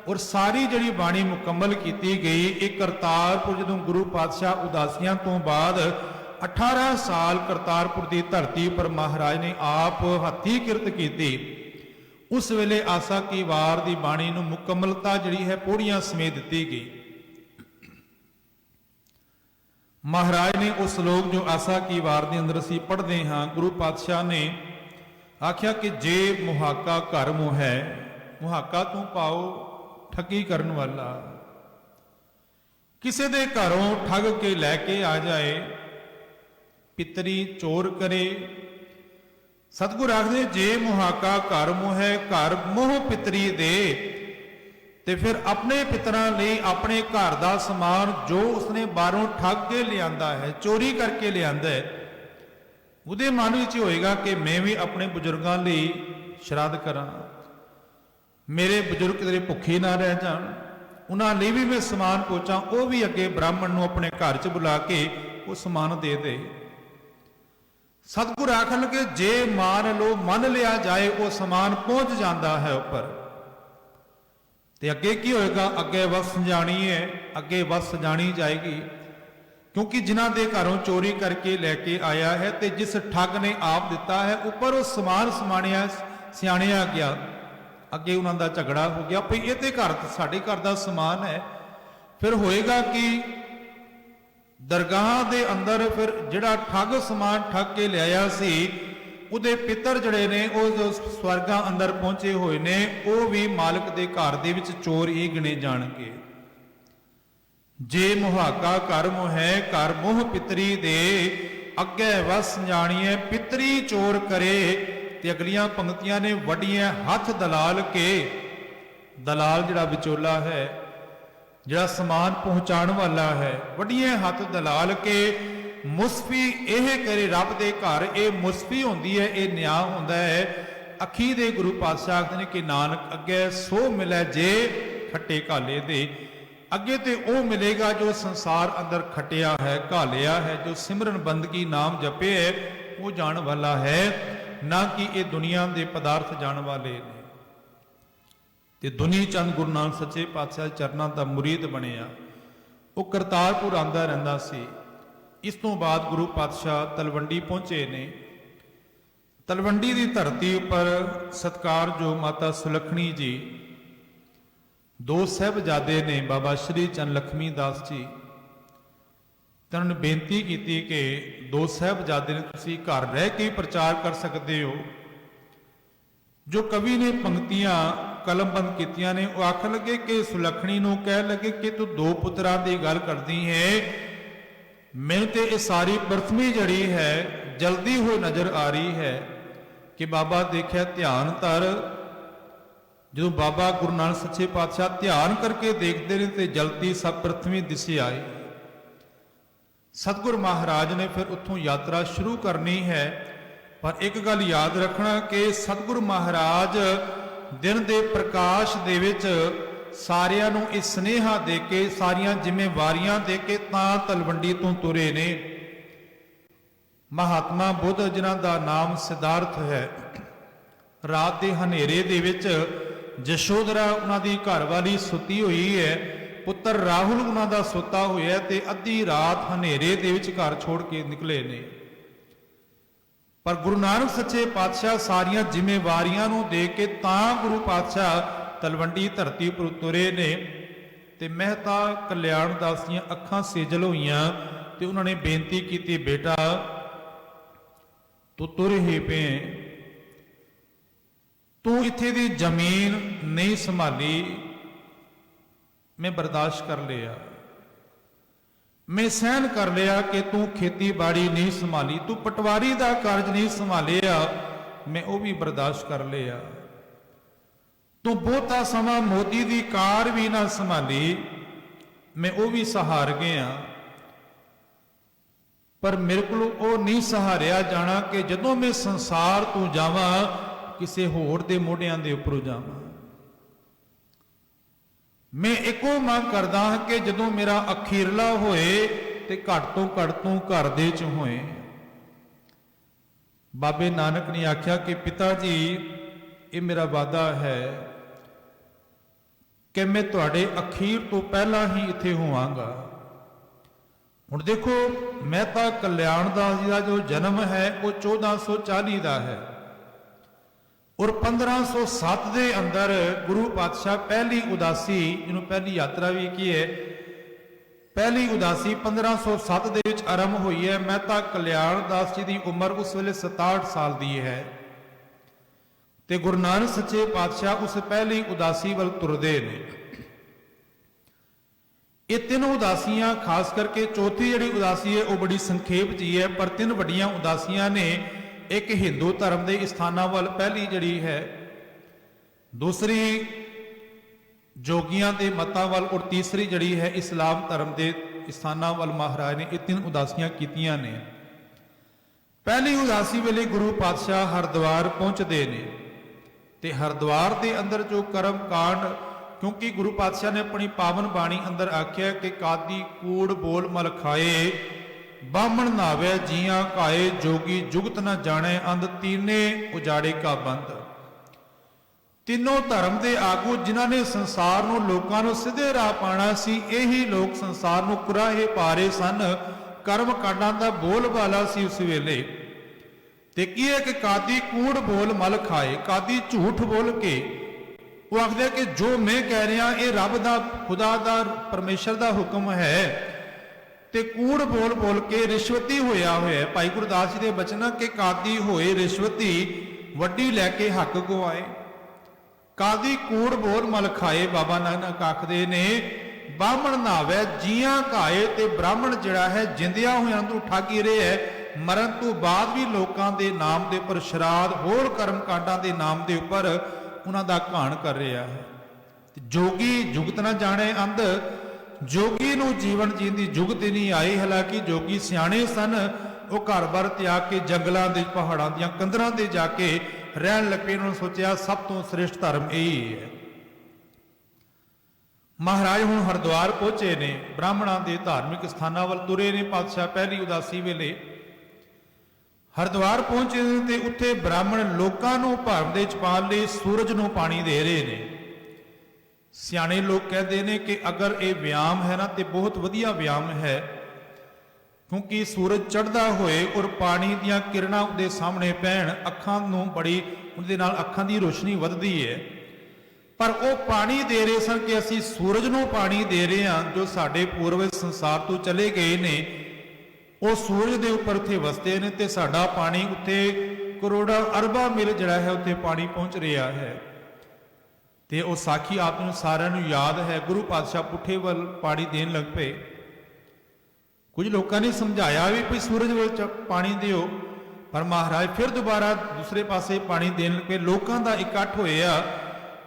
ਔਰ ਸਾਰੀ ਜਿਹੜੀ ਬਾਣੀ ਮੁਕੰਮਲ ਕੀਤੀ ਗਈ। ਇਹ ਕਰਤਾਰਪੁਰ ਜਦੋਂ ਗੁਰੂ ਪਾਤਸ਼ਾਹ ਉਦਾਸੀਆਂ ਤੋਂ ਬਾਅਦ 18 ਸਾਲ ਕਰਤਾਰਪੁਰ ਦੀ ਧਰਤੀ ਪਰ ਮਹਾਰਾਜ ਨੇ ਆਪ ਹੱਥੀਂ ਕਿਰਤ ਕੀਤੀ। ਉਸ ਵੇਲੇ ਆਸਾ ਕੀ ਵਾਰ ਦੀ ਬਾਣੀ ਨੂੰ ਮੁਕੰਮਲਤਾ ਜਿਹੜੀ ਹੈ ਪੌੜੀਆਂ ਸਮੇਤ ਦਿੱਤੀ ਗਈ। ਮਹਾਰਾਜ ਨੇ ਉਹ ਸ਼ਲੋਕ ਜੋ ਆਸਾ ਕੀ ਵਾਰ ਦੇ ਅੰਦਰ ਅਸੀਂ ਪੜ੍ਹਦੇ ਹਾਂ, ਗੁਰੂ ਪਾਤਸ਼ਾਹ ਨੇ ਆਖਿਆ ਕਿ ਜੇ ਮੁਹਾਕਾ ਘਰ ਮੋਹ ਹੈ, ਮੁਹਾਕਾ ਤੂੰ ਪਾਓ ਠੱਗੀ ਕਰਨ ਵਾਲਾ। ਕਿਸੇ ਦੇ ਘਰੋਂ ਠੱਗ ਕੇ ਲੈ ਕੇ ਆ ਜਾਏ, ਪਿਤਰੀ ਚੋਰ ਕਰੇ। ਸਤਿਗੁਰ ਆਖਦੇ ਜੇ ਮੁਹਾਕਾ ਘਰ ਮੋਹ ਹੈ, ਘਰ ਮੋਹ ਪਿਤਰੀ ਦੇ, ਤੇ ਫਿਰ ਆਪਣੇ ਪਿਤਰਾਂ ਲਈ ਆਪਣੇ ਘਰ ਦਾ ਸਮਾਨ ਜੋ ਉਸਨੇ ਬਾਹਰੋਂ ਠੱਗ ਕੇ ਲਿਆਂਦਾ ਹੈ, ਚੋਰੀ ਕਰਕੇ ਲਿਆਂਦਾ ਹੈ, ਉਹਦੇ ਮਨ ਵਿੱਚ ਹੋਏਗਾ ਕਿ ਮੈਂ ਵੀ ਆਪਣੇ ਬਜ਼ੁਰਗਾਂ ਲਈ ਸ਼ਰਾਧ ਕਰਾਂ, ਮੇਰੇ ਬਜ਼ੁਰਗ ਕਿਤੇ ਭੁੱਖੇ ਨਾ ਰਹਿ ਜਾਣ, ਉਹਨਾਂ ਲਈ ਵੀ ਮੈਂ ਸਮਾਨ ਪਹੁੰਚਾਂ। ਉਹ ਵੀ ਅੱਗੇ ਬ੍ਰਾਹਮਣ ਨੂੰ ਆਪਣੇ ਘਰ 'ਚ ਬੁਲਾ ਕੇ ਉਹ ਸਮਾਨ ਦੇ ਦੇ। ਸਤਿਗੁਰ ਆਖਣ ਲੱਗੇ ਜੇ ਮੰਨ ਲਿਆ ਜਾਏ ਉਹ ਸਮਾਨ ਪਹੁੰਚ ਜਾਂਦਾ ਹੈ ਉੱਪਰ, ਤੇ ਅੱਗੇ ਕੀ ਹੋਏਗਾ? ਅੱਗੇ ਵਸ ਜਾਣੀ ਹੈ, ਅੱਗੇ ਵਸ ਜਾਣੀ ਜਾਏਗੀ। ਕਿਉਂਕਿ ਜਿਨ੍ਹਾਂ ਦੇ ਘਰੋਂ ਚੋਰੀ ਕਰਕੇ ਲੈ ਕੇ ਆਇਆ ਹੈ ਤੇ ਜਿਸ ਠੱਗ ਨੇ ਆਪ ਦਿੱਤਾ ਹੈ, ਉੱਪਰ ਉਹ ਸਮਾਨ ਸਿਆਣਿਆ ਗਿਆ। ਅੱਗੇ ਉਹਨਾਂ ਦਾ ਝਗੜਾ ਹੋ ਗਿਆ ਭਈ ਇਹ ਤੇ ਸਾਡੇ ਘਰ ਦਾ ਸਮਾਨ ਹੈ। ਫਿਰ ਹੋਏਗਾ ਕਿ ਦਰਗਾਹ ਦੇ ਅੰਦਰ ਫਿਰ ਜਿਹੜਾ ਠੱਗ ਸਮਾਨ ਠੱਗ ਕੇ ਲਿਆਇਆ ਸੀ, ਉਹਦੇ ਪਿੱਤਰ ਜਿਹੜੇ ਨੇ ਉਹ ਜੋ ਸਵਰਗਾਂ ਅੰਦਰ ਪਹੁੰਚੇ ਹੋਏ ਨੇ, ਉਹ ਵੀ ਮਾਲਕ ਦੇ ਘਰ ਦੇ ਵਿੱਚ ਚੋਰ ਹੀ ਗਿਣੇ ਜਾਣਗੇ। ਜੇ ਮੁਹਾਕਾ ਘਰ ਮੋਹ ਹੈ, ਘਰ ਮੋਹ ਪਿਤਰੀ ਦੇ, ਅੱਗੇ ਵਸ ਜਾਣੀਏ ਪਿਤਰੀ ਚੋਰ ਕਰੇ। ਤੇ ਅਗਲੀਆਂ ਪੰਕਤੀਆਂ ਨੇ ਵੱਡੀਆਂ ਹੱਥ ਦਲਾਲ ਕੇ, ਦਲਾਲ ਜਿਹੜਾ ਵਿਚੋਲਾ ਹੈ, ਜਿਹੜਾ ਸਮਾਨ ਪਹੁੰਚਾਉਣ ਵਾਲਾ ਹੈ, ਵੱਡੀਆਂ ਹੱਥ ਦਲਾਲ ਕੇ ਮੁਸਫੀ ਇਹ ਕਰੇ ਰੱਬ ਦੇ ਘਰ। ਇਹ ਮੁਸਫੀ ਹੁੰਦੀ ਹੈ, ਇਹ ਨਿਆਂ ਹੁੰਦਾ ਹੈ। ਅਖੀ ਦੇ ਗੁਰੂ ਪਾਤਸ਼ਾਹ ਆਖਦੇ ਨੇ ਕਿ ਨਾਨਕ ਅੱਗੇ ਸੋ ਮਿਲੇ ਜੇ ਖੱਟੇ ਘਾਲੇ ਦੇ। ਅੱਗੇ ਤੇ ਉਹ ਮਿਲੇਗਾ ਜੋ ਸੰਸਾਰ ਅੰਦਰ ਖਟਿਆ ਹੈ, ਘਾਲਿਆ ਹੈ, ਜੋ ਸਿਮਰਨ ਬੰਦਗੀ ਨਾਮ ਜਪੇ ਹੈ, ਉਹ ਜਾਣ ਵਾਲਾ ਹੈ, ਨਾ ਕਿ ਇਹ ਦੁਨੀਆ ਦੇ ਪਦਾਰਥ ਜਾਣ ਵਾਲੇ ਨੇ। ਤੇ ਦੁਨੀ ਚੰਦ ਗੁਰੂ ਨਾਨਕ ਸੱਚੇ ਪਾਤਸ਼ਾਹ ਚਰਨਾਂ ਦਾ ਮੁਰੀਦ ਬਣਿਆ। ਉਹ ਕਰਤਾਰਪੁਰ ਆਂਦਾ ਰਹਿੰਦਾ ਸੀ। ਇਸ ਤੋਂ ਬਾਅਦ ਗੁਰੂ ਪਾਤਸ਼ਾਹ ਤਲਵੰਡੀ ਪਹੁੰਚੇ ਨੇ। ਤਲਵੰਡੀ ਦੀ ਧਰਤੀ ਉੱਪਰ ਸਤਿਕਾਰਯੋਗ ਮਾਤਾ ਸੁਲੱਖਣੀ ਜੀ, ਦੋ ਸਾਹਿਬਜ਼ਾਦੇ ਨੇ, ਬਾਬਾ ਸ਼੍ਰੀ ਚੰਦ ਲਖਮੀ ਦਾਸ ਜੀ। ਤਾਂ ਉਹਨਾਂ ਨੇ ਬੇਨਤੀ ਕੀਤੀ ਕਿ ਦੋ ਸਾਹਿਬਜ਼ਾਦੇ ਨੇ ਤੁਸੀਂ ਘਰ ਰਹਿ ਕੇ ਪ੍ਰਚਾਰ ਕਰ ਸਕਦੇ ਹੋ। ਜੋ ਕਵੀ ਨੇ ਪੰਕਤੀਆਂ ਕਲਮਬੰਦ ਕੀਤੀਆਂ ਨੇ, ਉਹ ਆਖਣ ਲੱਗੇ ਕਿ ਸੁਲੱਖਣੀ ਨੂੰ ਕਹਿਣ ਲੱਗੇ ਕਿ ਤੂੰ ਦੋ ਪੁੱਤਰਾਂ ਦੀ ਗੱਲ ਕਰਦੀ ਹੈ, ਮੈਨੂੰ ਤੇ ਇਹ ਸਾਰੀ ਪ੍ਰਥਮੀ ਜਿਹੜੀ ਹੈ ਜਲਦੀ ਹੋਈ ਨਜ਼ਰ ਆ ਰਹੀ ਹੈ ਕਿ ਬਾਬਾ ਦੇਖਿਆ ਧਿਆਨ ਧਰ। ਜਦੋਂ ਬਾਬਾ ਗੁਰੂ ਨਾਨਕ ਸੱਚੇ ਪਾਤਸ਼ਾਹ ਧਿਆਨ ਕਰਕੇ ਦੇਖਦੇ ਨੇ ਤੇ ਜਲਦੀ ਸਭ ਪ੍ਰਥਮੀ ਦਿਸੇ ਆਈ। ਸਤਿਗੁਰ ਮਹਾਰਾਜ ਨੇ ਫਿਰ ਉੱਥੋਂ ਯਾਤਰਾ ਸ਼ੁਰੂ ਕਰਨੀ ਹੈ। ਪਰ ਇੱਕ ਗੱਲ ਯਾਦ ਰੱਖਣਾ ਕਿ ਸਤਿਗੁਰ ਮਹਾਰਾਜ ਦਿਨ ਦੇ ਪ੍ਰਕਾਸ਼ ਦੇ ਵਿੱਚ ਸਾਰਿਆਂ ਨੂੰ ਇਹ ਸਨੇਹਾ ਦੇ ਕੇ, ਸਾਰੀਆਂ ਜ਼ਿੰਮੇਵਾਰੀਆਂ ਦੇ ਕੇ ਤਾਂ ਤਲਵੰਡੀ ਤੋਂ ਤੁਰੇ ਨੇ। ਮਹਾਤਮਾ ਬੁੱਧ ਜਿਨ੍ਹਾਂ ਦਾ ਨਾਮ ਸਿਧਾਰਥ ਹੈ, ਰਾਤ ਦੇ ਹਨੇਰੇ ਦੇ ਵਿੱਚ ਜਸ਼ੋਦਰਾ ਉਹਨਾਂ ਦੀ ਘਰਵਾਲੀ ਸੁੱਤੀ ਹੋਈ ਹੈ, ਪੁੱਤਰ ਰਾਹੁਲ ਉਹਨਾਂ ਦਾ ਸੁੱਤਾ ਹੋਇਆ, ਤੇ ਅੱਧੀ ਰਾਤ ਹਨੇਰੇ ਦੇ ਵਿੱਚ ਘਰ ਛੋੜ ਕੇ ਨਿਕਲੇ ਨੇ। ਪਰ ਗੁਰੂ ਨਾਨਕ ਸੱਚੇ ਪਾਤਸ਼ਾਹ ਸਾਰੀਆਂ ਜ਼ਿੰਮੇਵਾਰੀਆਂ ਨੂੰ ਦੇ ਕੇ ਤਾਂ ਗੁਰੂ ਪਾਤਸ਼ਾਹ ਤਲਵੰਡੀ ਧਰਤੀ ਉੱਪਰ ਤੁਰੇ ਨੇ। ਤੇ ਮਹਿਤਾ ਕਲਿਆਣ ਦਾਸ ਦੀਆਂ ਅੱਖਾਂ ਸੇਜਲ ਹੋਈਆਂ ਤੇ ਉਹਨਾਂ ਨੇ ਬੇਨਤੀ ਕੀਤੀ, ਬੇਟਾ ਤੂੰ ਤੁਰ ਹੀ ਪਏ, ਤੂੰ ਇੱਥੇ ਦੀ ਜ਼ਮੀਨ ਨਹੀਂ ਸੰਭਾਲੀ, ਮੈਂ ਬਰਦਾਸ਼ਤ ਕਰ ਲਿਆ, ਮੈਂ ਸਹਿਨ ਕਰ ਲਿਆ ਕਿ ਤੂੰ ਖੇਤੀਬਾੜੀ ਨਹੀਂ ਸੰਭਾਲੀ, ਤੂੰ ਪਟਵਾਰੀ ਦਾ ਕਾਰਜ ਨਹੀਂ ਸੰਭਾਲਿਆ, ਮੈਂ ਉਹ ਵੀ ਬਰਦਾਸ਼ਤ ਕਰ ਲਿਆ, ਤੂੰ ਬਹੁਤਾ ਸਮਾਂ ਮੋਦੀ ਦੀ ਕਾਰ ਵੀ ਨਾ ਸੰਭਾਲੀ, ਮੈਂ ਉਹ ਵੀ ਸਹਾਰ ਗਿਆ। ਪਰ ਮੇਰੇ ਕੋਲ ਉਹ ਨਹੀਂ ਸਹਾਰਿਆ ਜਾਣਾ ਕਿ ਜਦੋਂ ਮੈਂ ਸੰਸਾਰ ਤੋਂ ਜਾਵਾਂ ਕਿਸੇ ਹੋਰ ਦੇ ਮੋਢਿਆਂ ਦੇ ਉੱਪਰੋਂ ਜਾਵਾਂ। ਮੈਂ ਇੱਕੋ ਮੰਗ ਕਰਦਾ ਹਾਂ ਕਿ ਜਦੋਂ ਮੇਰਾ ਅਖੀਰਲਾ ਹੋਏ ਤੇ ਘੱਟ ਤੋਂ ਘੱਟ ਤੂੰ ਘਰ ਦੇ ਚ ਹੋਏ। ਬਾਬੇ ਨਾਨਕ ਨੇ ਆਖਿਆ ਕਿ ਪਿਤਾ ਜੀ ਇਹ ਮੇਰਾ ਵਾਅਦਾ ਹੈ कि मैं तुहाडे अखीर तो पहला ही इत्थे होवांगा। हुण देखो, मेहता कल्याण दास जी का जो जन्म है वो 1440 का है और 1507 के अंदर गुरु पातशाह पहली उदासी, जिन्हों पहली यात्रा भी की है, पहली उदासी 1507 ਦੇ ਵਿੱਚ आरंभ हुई है। मेहता कल्याण दास जी की उम्र उस वेले 67 साल की है ते गुरु नानक सच्चे पातशाह उस पहली उदासी वल तुरदे ने। ये तीनों उदासियां, खास करके चौथी जिहड़ी उदासी है वो बड़ी संखेप जी है, पर तीन वड्डियां उदासियां ने। एक हिंदू धर्म के स्थानां वल पहली जिहड़ी है, दूसरी जोगियां के मतां वल और तीसरी जिहड़ी है इस्लाम धर्म के स्थानां वल महाराज ने ये तीन उदासियां कीतियां ने। पहली उदासी वेले गुरु पातशाह हरिद्वार पहुंचते ने ते हरिद्वार के अंदर जो कर्म कांड, क्योंकि गुरु पातशाह ने अपनी पावन बाणी अंदर आख्या कि कादी कूड़ बोल मल खाए, बामण नावे जियां काए, जोगी जुगत न जाने अंध, तीने उजाड़े का बंद। तीनों धर्म के आगू जिन्हां ने संसार नूं लोकां नूं सीधे राह पाना सी, यही लोग संसार नूं कुराहे पा रहे सन। कर्म कांडां दा बोल बाला सी उस वेले। ते की है कि कादी कूड़ बोल मल खाए, कादी झूठ बोल के वो आखदे कि जो मैं कह रहा ये रब दा, खुदा दा, परमेश्वर दा हुक्म है, ते कूड़ बोल बोल के रिश्वती होया है। भाई गुरदास जी के बचन कि कादी होए रिश्वती, वड्डी लैके हक गवाए। कादी कूड़ बोल मल खाए, बाबा नानक आखदे ने बामण नावे जियां घाए, ते ब्राह्मण जिहड़ा है जिंदिया होया नूं ठग ही रहा है, मरण तो बाद भी लोगों के नाम के उपर श्राद्ध होर कर्म कांडां के नाम के उपर उन्हां दा घाण कर रहा है। जोगी जुगत न जाने अंध, जोगी नूं जीवन जीण दी जुगत ही नहीं आई। हालांकि जोगी सियाणे सन, वो घर बार त्याग के जंगलों के पहाड़ों दी कंदरां ते जाके रहन लग पे। उन्होंने सोचा सब तो श्रेष्ठ धर्म यही है। महाराज हुण हरिद्वार पहुंचे ने, ब्राह्मणों के धार्मिक स्थानां वल तुरे ने पातशाह पहली उदासी वेले। हरिद्वार पहुंचे ते उत्थे ब्राह्मण लोकां नूं भरम दे च पाउण लई सूरज नूं पानी दे रहे ने। सियाणे लोग कहते हैं कि अगर ये व्यायाम है ना तो बहुत वधिया व्यायाम है, क्योंकि सूरज चढ़दा होए और पानी दीयां किरणां उहदे सामने पैण, अखां नूं बड़ी उहदे नाल अखां दी रोशनी वधदी है। पर वो पानी दे रहे सन कि असीं सूरज नूं पानी दे रहे हां, जो साडे पूर्वज संसार तो चले गए ने, वो सूरज के उपर उत्थे वसते ने, ते साडा पानी उत्थे करोड़ां अरबां मील जिहड़ा है उत्थे पानी पहुंच रहा है। ते वो साखी आप सारिਆਂ ਨੂੰ याद है। गुरु पातशाह पुठे वल पानी देन लग पे। कुछ लोगों ने समझाया भी कोई सूरज वल पानी दिओ, पर महाराज फिर दोबारा दूसरे पासे पानी देन लग पे। लोगों का इकट्ठ होया।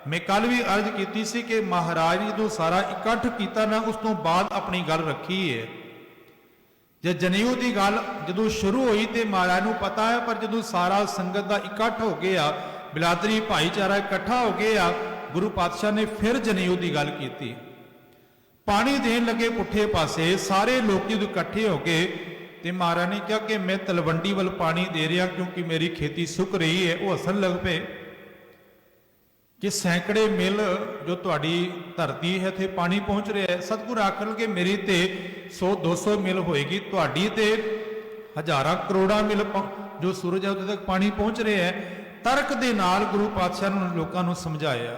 मैं कल भी अर्ज की सी कि महाराज ने जो सारा इकट्ठ किया ना, उस तो बाद अपनी गल रखी है। जे जनेऊ की गल जो शुरू हुई तो महाराज को पता है, पर जो सारा संगत का इकट्ठ हो गया, बिलादरी भाईचारा इकट्ठा हो गया, गुरु पातशाह ने फिर जनेऊ की गल की। पानी देन लगे पुठे पासे, सारे लोग जो इकट्ठे हो गए तो महाराज ने कहा कि मैं तलवंडी वाल पानी दे रहा क्योंकि मेरी खेती सुक रही है। वो हसन लग पे कि सैकड़े मिल जो तुहाडी धरती है थे पानी पहुँच रहा है। सतगुरु आखन कि मेरी तो 100-200 मिल होएगी, तुहाडी ते हज़ारां करोड़ां मिल जो सूरज है उदे तक पानी पहुँच रहा है। तर्क दे नाल गुरु पातशाह ने लोगों को समझाया।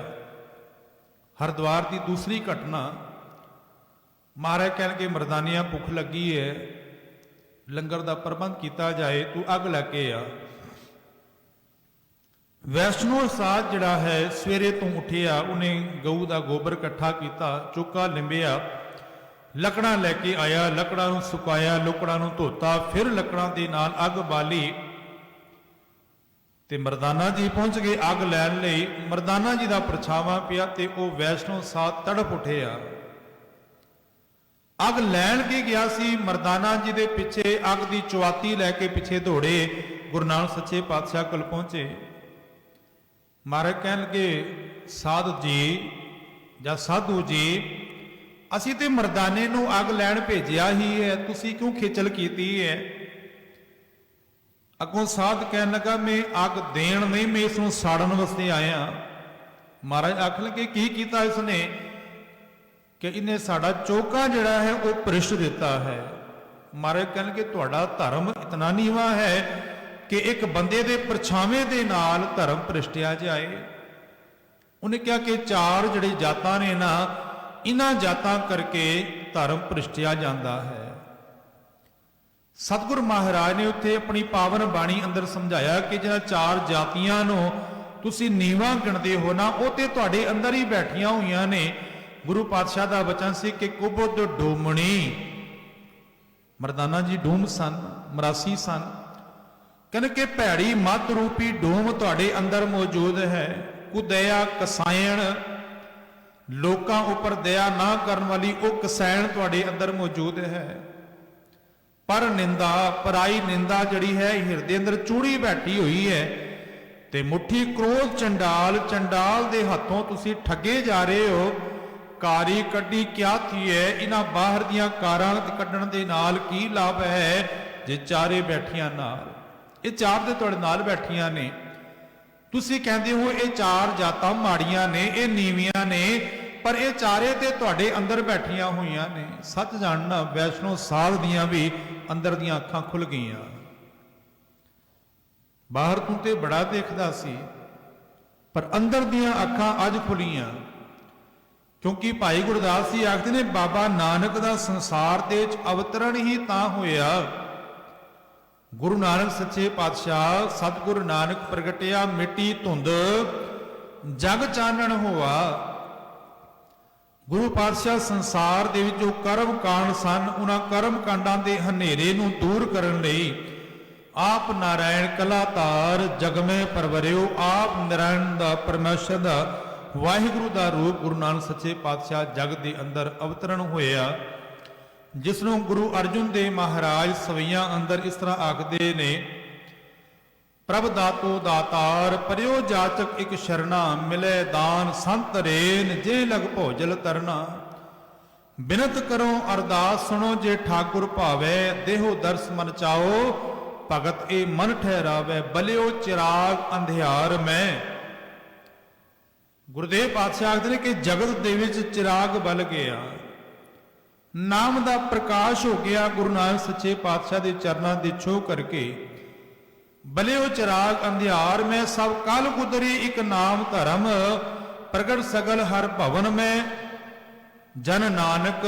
हरिद्वार की दूसरी घटना, महाराज कह के मरदानिया भुख लगी है, लंगर का प्रबंध किया जाए, तू अग लैके आ। वैष्णो साध जिहड़ा है सवेरे तो उठिया, उन्हें गऊ का गोबर इकट्ठा किया, चौका लिंबिया, लकड़ा लैके आया, लकड़ा नूं सुकाया, लकड़ा नूं धोता, फिर लकड़ा के नाल अग बाली ते मरदाना जी पहुंच गए अग लैन लई। मरदाना जी का परछावा पिया ते वो वैष्णो साध तड़प उठिया। अग लैन के गया सी, मरदाना जी के पिछे अग की चुआती लैके पिछे दौड़े, गुरु नानक सच्चे पातशाह कोल पहुंचे। महाराज कहन लगे, साध जी या साधु जी, असी तो मरदाने नूं अग लैन भेजिया ही है, तुसी क्यों खिचल कीती है? अगों साध कहन लगा, मैं अग देन नहीं, मैं इसनूं साड़न वास्ते आया। महाराज आखन लगे, की कीता इसने? ਕਿ ਇਹਨੇ ਸਾਡਾ ਚੌਕਾ ਜਿਹੜਾ ਹੈ ਉਹ ਭ੍ਰਿਸ਼ਟ ਦਿੱਤਾ ਹੈ। ਮਹਾਰਾਜ ਕਹਿਣਗੇ ਤੁਹਾਡਾ ਧਰਮ ਇਤਨਾ ਨੀਵਾਂ ਹੈ ਕਿ ਇੱਕ ਬੰਦੇ ਦੇ ਪਰਛਾਵੇਂ ਦੇ ਨਾਲ ਧਰਮ ਭ੍ਰਿਸ਼ਟਿਆ ਜਾਏ। ਉਹਨੇ ਕਿਹਾ ਕਿ ਚਾਰ ਜਿਹੜੇ ਜਾਤਾਂ ਨੇ ਨਾ, ਇਹਨਾਂ ਜਾਤਾਂ ਕਰਕੇ ਧਰਮ ਭ੍ਰਿਸ਼ਟਿਆ ਜਾਂਦਾ ਹੈ। ਸਤਿਗੁਰ ਮਹਾਰਾਜ ਨੇ ਉੱਥੇ ਆਪਣੀ ਪਾਵਨ ਬਾਣੀ ਅੰਦਰ ਸਮਝਾਇਆ ਕਿ ਜਿਹੜਾ ਚਾਰ ਜਾਤੀਆਂ ਨੂੰ ਤੁਸੀਂ ਨੀਵਾਂ ਗਿਣਦੇ ਹੋ ਨਾ, ਉਹ ਤੇ ਤੁਹਾਡੇ ਅੰਦਰ ਹੀ ਬੈਠੀਆਂ ਹੋਈਆਂ ਨੇ। ਗੁਰੂ ਪਾਤਸ਼ਾਹ ਦਾ ਬਚਨ ਸੀ ਕਿ ਕੁਬੁੱਧ ਡੂਮਣੀ, ਮਰਦਾਨਾ ਜੀ ਡੂਮ ਸਨ, ਮਰਾਸੀ ਸਨ। ਕਹਿੰਦੇ ਕਿ ਭੈੜੀ ਮੱਤ ਰੂਪੀ ਡੂਮ ਤੁਹਾਡੇ ਅੰਦਰ ਮੌਜੂਦ ਹੈ। ਕੁਦਇਆ ਕਸਾਇਣ, ਲੋਕਾਂ ਉੱਪਰ ਦਇਆ ਨਾ ਕਰਨ ਵਾਲੀ ਉਹ ਕਸਾਇਣ ਤੁਹਾਡੇ ਅੰਦਰ ਮੌਜੂਦ ਹੈ। ਪਰ ਨਿੰਦਾ, ਪਰਾਈ ਨਿੰਦਾ ਜਿਹੜੀ ਹੈ ਹਿਰਦੇ ਅੰਦਰ ਚੂੜੀ ਬੈਠੀ ਹੋਈ ਹੈ। ਤੇ ਮੁੱਠੀ ਕ੍ਰੋਧ ਚੰਡਾਲ, ਚੰਡਾਲ ਦੇ ਹੱਥੋਂ ਤੁਸੀਂ ਠੱਗੇ ਜਾ ਰਹੇ ਹੋ। ਕਾਰੀ ਕੱਢੀ ਕਿਆ ਥੀ ਹੈ, ਇਹਨਾਂ ਬਾਹਰ ਦੀਆਂ ਕਾਰਾਂ ਕੱਢਣ ਦੇ ਨਾਲ ਕੀ ਲਾਭ ਹੈ ਜੇ ਚਾਰੇ ਬੈਠੀਆਂ ਨਾਲ। ਇਹ ਚਾਰ ਦੇ ਤੁਹਾਡੇ ਨਾਲ ਬੈਠੀਆਂ ਨੇ। ਤੁਸੀਂ ਕਹਿੰਦੇ ਹੋ ਇਹ ਚਾਰ ਜਾਤਾਂ ਮਾੜੀਆਂ ਨੇ, ਇਹ ਨੀਵੀਆਂ ਨੇ, ਪਰ ਇਹ ਚਾਰੇ ਤੇ ਤੁਹਾਡੇ ਅੰਦਰ ਬੈਠੀਆਂ ਹੋਈਆਂ ਨੇ। ਸੱਚ ਜਾਣਨਾ ਵੈਸ਼ਨੋ ਸਾਧ ਦੀਆਂ ਵੀ ਅੰਦਰ ਦੀਆਂ ਅੱਖਾਂ ਖੁੱਲ ਗਈਆਂ। ਬਾਹਰ ਤੋਂ ਤੇ ਬੜਾ ਦੇਖਦਾ ਸੀ, ਪਰ ਅੰਦਰ ਦੀਆਂ ਅੱਖਾਂ ਅੱਜ ਖੁੱਲੀਆਂ। ਕਿਉਂਕਿ ਭਾਈ ਗੁਰਦਾਸ ਜੀ ਆਖਦੇ ਨੇ ਬਾਬਾ ਨਾਨਕ ਦਾ ਸੰਸਾਰ ਦੇ ਵਿੱਚ ਅਵਤਰਨ ਹੀ ਤਾਂ ਹੋਇਆ। ਗੁਰੂ ਨਾਨਕ ਸੱਚੇ ਪਾਤਸ਼ਾਹ ਸਤਿਗੁਰੂ ਨਾਨਕ ਪ੍ਰਗਟਿਆ ਮਿੱਟੀ ਧੁੰਦ ਜਗ ਚਾਨਣ ਹੋਆ। ਗੁਰੂ ਪਾਤਸ਼ਾਹ ਸੰਸਾਰ ਦੇ ਵਿੱਚ ਜੋ ਕਰਮ ਕਾਂਡ ਸਨ, ਉਹਨਾਂ ਕਰਮ ਕਾਂਡਾਂ ਦੇ ਹਨੇਰੇ ਨੂੰ ਦੂਰ ਕਰਨ ਲਈ ਆਪ ਨਾਰਾਇਣ ਕਲਾਧਾਰ ਜਗ ਮੈਂ ਪਰਵਰਿਓ। ਆਪ ਨਾਰਾਇਣ ਦਾ, ਪਰਮੇਸ਼ਰ ਦਾ, ਵਾਹਿਗੁਰੂ ਦਾ ਰੂਪ ਗੁਰੂ ਨਾਨਕ ਸੱਚੇ ਪਾਤਸ਼ਾਹ ਜਗ ਦੇ ਅੰਦਰ ਅਵਤਰਨ ਹੋਇਆ, ਜਿਸ ਨੂੰ ਗੁਰੂ ਅਰਜਨ ਦੇਵ ਮਹਾਰਾਜ ਸਵਈਆਂ ਅੰਦਰ ਇਸ ਤਰ੍ਹਾਂ ਆਖਦੇ ਨੇ, ਪ੍ਰਭ ਦਾਤੋ ਦਾਤਾਰ ਪਰਿਓ ਜਾਚਕ ਇਕ ਸ਼ਰਨਾ, ਮਿਲੇ ਦਾਨ ਸੰਤ ਰੇਨ ਜੇ ਲਗ ਭੋਜਲ ਤਰਨਾ। ਬਿਨਤ ਕਰੋ ਅਰਦਾਸ ਸੁਣੋ ਜੇ ਠਾਕੁਰ ਭਾਵੇ, ਦੇਹੋ ਦਰਸ ਮਨ ਚਾਓ ਭਗਤ ਇਹ ਮਨ ਠਹਿਰਾਵੇ। ਬਲਿਓ ਚਿਰਾਗ ਅੰਧਿਆਰ ਮੈਂ। ਗੁਰਦੇਵ ਪਾਤਸ਼ਾਹ ਆਖਦੇ ਨੇ ਕਿ ਜਗਤ ਦੇ ਵਿੱਚ ਚਿਰਾਗ ਬਲ ਗਿਆ, ਨਾਮ ਦਾ ਪ੍ਰਕਾਸ਼ ਹੋ ਗਿਆ। ਗੁਰੂ ਨਾਨਕ ਸੱਚੇ ਪਾਤਸ਼ਾਹ ਦੇ ਚਰਨਾਂ ਦੀ ਛੋਹ ਕਰਕੇ ਬਲਿਓ ਚਿਰਾਗ ਅੰਧਿਆਰ ਮੈਂ, ਸਭ ਕਲ ਗੁਦਰੀ ਇੱਕ ਨਾਮ ਧਰਮ, ਪ੍ਰਗਟ ਸਗਲ ਹਰ ਭਵਨ ਮੈਂ। ਜਨ ਨਾਨਕ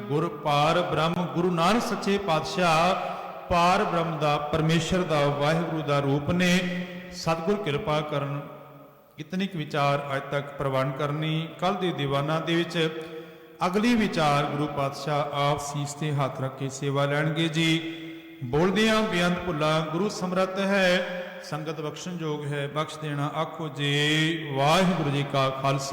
ਗੁਰ ਪਾਰ ਬ੍ਰਹਮ। ਗੁਰੂ ਨਾਨਕ ਸੱਚੇ ਪਾਤਸ਼ਾਹ ਪਾਰ ਬ੍ਰਹਮ ਦਾ, ਪਰਮੇਸ਼ਰ ਦਾ, ਵਾਹਿਗੁਰੂ ਦਾ ਰੂਪ ਨੇ। ਸਤਿਗੁਰ ਕਿਰਪਾ ਕਰਨ। ਇਤਨੀ ਕੁ ਵਿਚਾਰ ਅੱਜ ਤੱਕ ਪ੍ਰਵਾਨ ਕਰਨੀ। ਕੱਲ ਦੇ ਦੀਵਾਨਾਂ ਦੇ ਵਿੱਚ ਅਗਲੀ ਵਿਚਾਰ ਗੁਰੂ ਪਾਤਸ਼ਾਹ ਆਪ ਸੀਸ ਤੇ ਹੱਥ ਰੱਖ ਕੇ ਸੇਵਾ ਲੈਣਗੇ ਜੀ। ਬੋਲਦਿਆਂ ਬੇਅੰਤ ਭੁੱਲਾਂ ਗੁਰੂ ਸਮਰੱਥ ਹੈ, ਸੰਗਤ ਬਖਸ਼ਣ ਯੋਗ ਹੈ, ਬਖਸ਼ ਦੇਣਾ ਆਖੋ ਜੀ। ਵਾਹਿਗੁਰੂ ਜੀ ਕਾ ਖਾਲਸਾ।